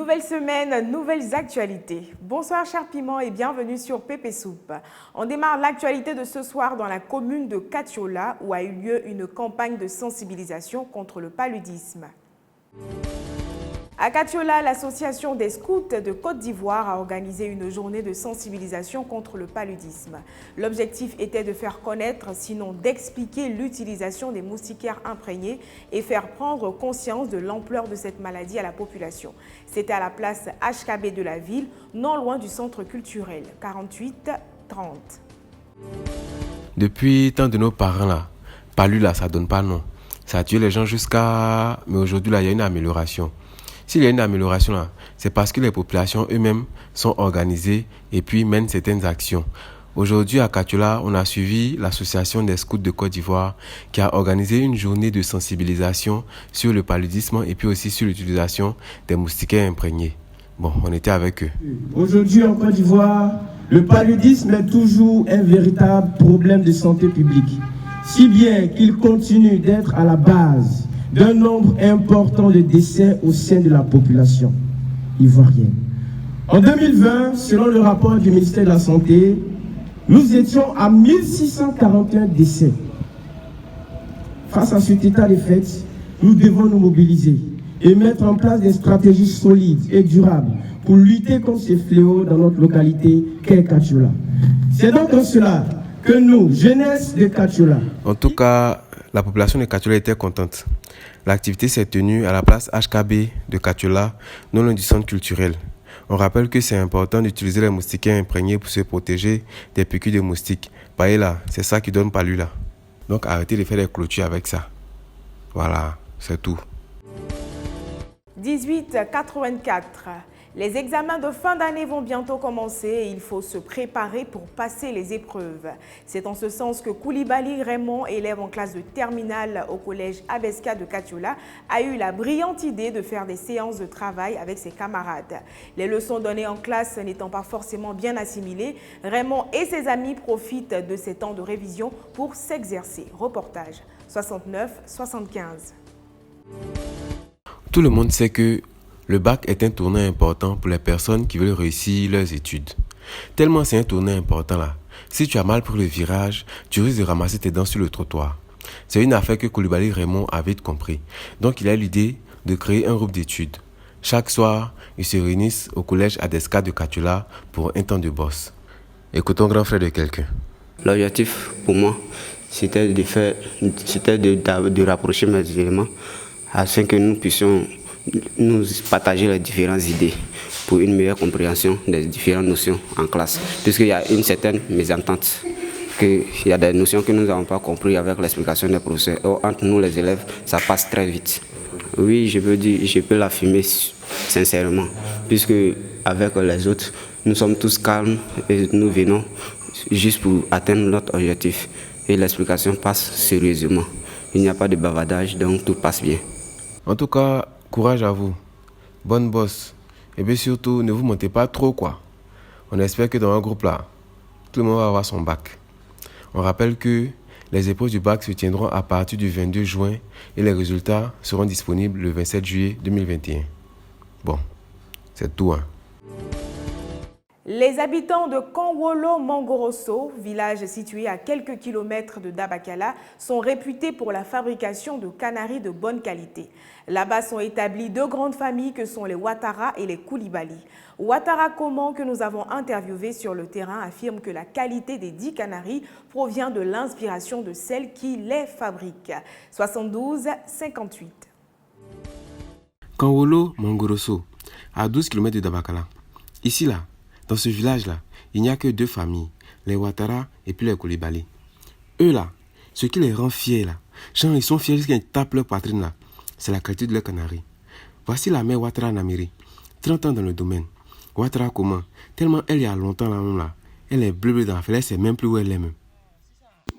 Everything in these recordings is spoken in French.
Nouvelle semaine, nouvelles actualités. Bonsoir chers piments et bienvenue sur Pépé Soupe. On démarre l'actualité de ce soir dans la commune de Katiola où a eu lieu une campagne de sensibilisation contre le paludisme. À Katiola, l'association des scouts de Côte d'Ivoire a organisé une journée de sensibilisation contre le paludisme. L'objectif était de faire connaître, sinon d'expliquer l'utilisation des moustiquaires imprégnés et faire prendre conscience de l'ampleur de cette maladie à la population. C'était à la place HKB de la ville, non loin du centre culturel, 48-30. Depuis tant de nos parents là, palu là, ça donne pas non. Ça a tué les gens jusqu'à... Mais aujourd'hui là, il y a une amélioration. S'il y a une amélioration là, c'est parce que les populations eux-mêmes sont organisées et puis mènent certaines actions. Aujourd'hui à Katiola, on a suivi l'association des scouts de Côte d'Ivoire qui a organisé une journée de sensibilisation sur le paludisme et puis aussi sur l'utilisation des moustiquaires imprégnés. Bon, on était avec eux. Aujourd'hui en Côte d'Ivoire, le paludisme est toujours un véritable problème de santé publique, si bien qu'il continue d'être à la base d'un nombre important de décès au sein de la population ivoirienne. En 2020, selon le rapport du ministère de la Santé, nous étions à 1641 décès. Face à cet état de fait, nous devons nous mobiliser et mettre en place des stratégies solides et durables pour lutter contre ces fléaux dans notre localité qu'est Katiola. C'est donc en cela que nous, jeunesse de Katiola... En tout cas, la population de Katiola était contente. L'activité s'est tenue à la place HKB de Katiola, non loin du centre culturel. On rappelle que c'est important d'utiliser les moustiquaires imprégnés pour se protéger des piqûres de moustiques. Pareil là, c'est ça qui donne palu là. Donc arrêtez de faire des clôtures avec ça. Voilà, c'est tout. 18-84. Les examens de fin d'année vont bientôt commencer et il faut se préparer pour passer les épreuves. C'est en ce sens que Koulibaly Raymond, élève en classe de terminale au collège Abeska de Katiola, a eu la brillante idée de faire des séances de travail avec ses camarades. Les leçons données en classe n'étant pas forcément bien assimilées, Raymond et ses amis profitent de ces temps de révision pour s'exercer. Reportage 69-75. Tout le monde sait que le bac est un tournant important pour les personnes qui veulent réussir leurs études. Tellement c'est un tournant important là. Si tu as mal pris le virage, tu risques de ramasser tes dents sur le trottoir. C'est une affaire que Koulibaly Raymond a vite compris. Donc il a l'idée de créer un groupe d'études. Chaque soir, ils se réunissent au collège Adeska de Katiola pour un temps de bosse. Écoutons grand frère de quelqu'un. L'objectif pour moi, c'était de rapprocher mes éléments afin que nous puissions nous partager les différentes idées pour une meilleure compréhension des différentes notions en classe. Puisqu'il y a une certaine mésentente, qu'il y a des notions que nous n'avons pas comprises avec l'explication des professeurs. Or, entre nous les élèves, ça passe très vite. Oui, je peux l'affirmer sincèrement, puisque avec les autres, nous sommes tous calmes et nous venons juste pour atteindre notre objectif. Et l'explication passe sérieusement. Il n'y a pas de bavardage, donc tout passe bien. En tout cas, courage à vous. Bonne bosse. Et bien surtout, ne vous montez pas trop quoi. On espère que dans un groupe là, tout le monde va avoir son bac. On rappelle que les épreuves du bac se tiendront à partir du 22 juin et les résultats seront disponibles le 27 juillet 2021. Bon, c'est tout hein. Les habitants de Kanwolo Mangoroso, village situé à quelques kilomètres de Dabakala, sont réputés pour la fabrication de canaris de bonne qualité. Là-bas sont établies deux grandes familles que sont les Ouattara et les Koulibaly. Ouattara Comment, que nous avons interviewé sur le terrain, affirme que la qualité des 10 canaris provient de l'inspiration de celle qui les fabrique. 72-58. Kanwolo Mangoroso, à 12 km de Dabakala. Ici là, dans ce village-là, il n'y a que deux familles, les Ouattara et puis les Koulibaly. Eux là, ce qui les rend fiers là, genre ils sont fiers jusqu'à ils tapent leur poitrine là, c'est la qualité de leur canari. Voici la mère Ouattara Namiri, 30 ans dans le domaine. Ouattara Comment, tellement elle y a longtemps là même là, elle est bleue dans la fête, elle sait même plus où elle est même.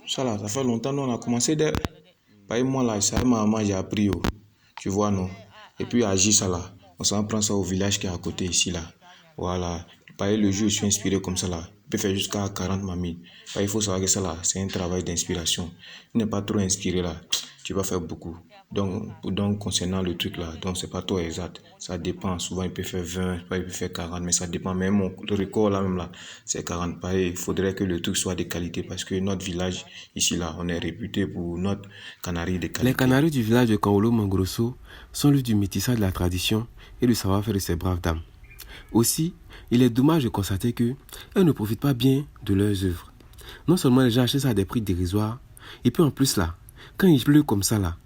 Ça là, ça fait longtemps nous on a commencé de... Par moi là, ça ma maman j'ai appris, tu vois non. Et puis à ça là, on s'en prend ça au village qui est à côté ici là. Voilà. Pareil, le jour, je suis inspiré comme ça là. Il peut faire jusqu'à 40 mamies. Il faut savoir que ça là, c'est un travail d'inspiration. Il n'est pas trop inspiré là. tu vas faire beaucoup. Donc concernant le truc là, donc c'est pas toi exact. Ça dépend. Souvent, il peut faire 20, il peut faire 40, mais ça dépend. Même le record là, même là, c'est 40. Pareil, il faudrait que le truc soit de qualité parce que notre village, ici là, on est réputé pour notre canarie de qualité. Les canaris du village de Kaolo Mangrosso sont l'une du métissage de la tradition et du savoir-faire de ces braves dames. Aussi, il est dommage de constater qu'elles ne profitent pas bien de leurs œuvres. Non seulement les gens achètent ça à des prix dérisoires, et puis en plus là, quand il pleut comme ça là,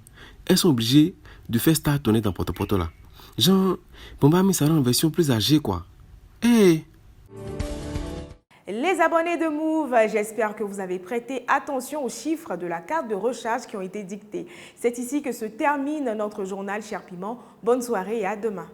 elles sont obligées de faire star tourner dans Poto là. Genre, Bomba mis ça en version plus âgée quoi. Hey! Les abonnés de Move, j'espère que vous avez prêté attention aux chiffres de la carte de recharge qui ont été dictés. C'est ici que se termine notre journal Cher Piment. Bonne soirée et à demain.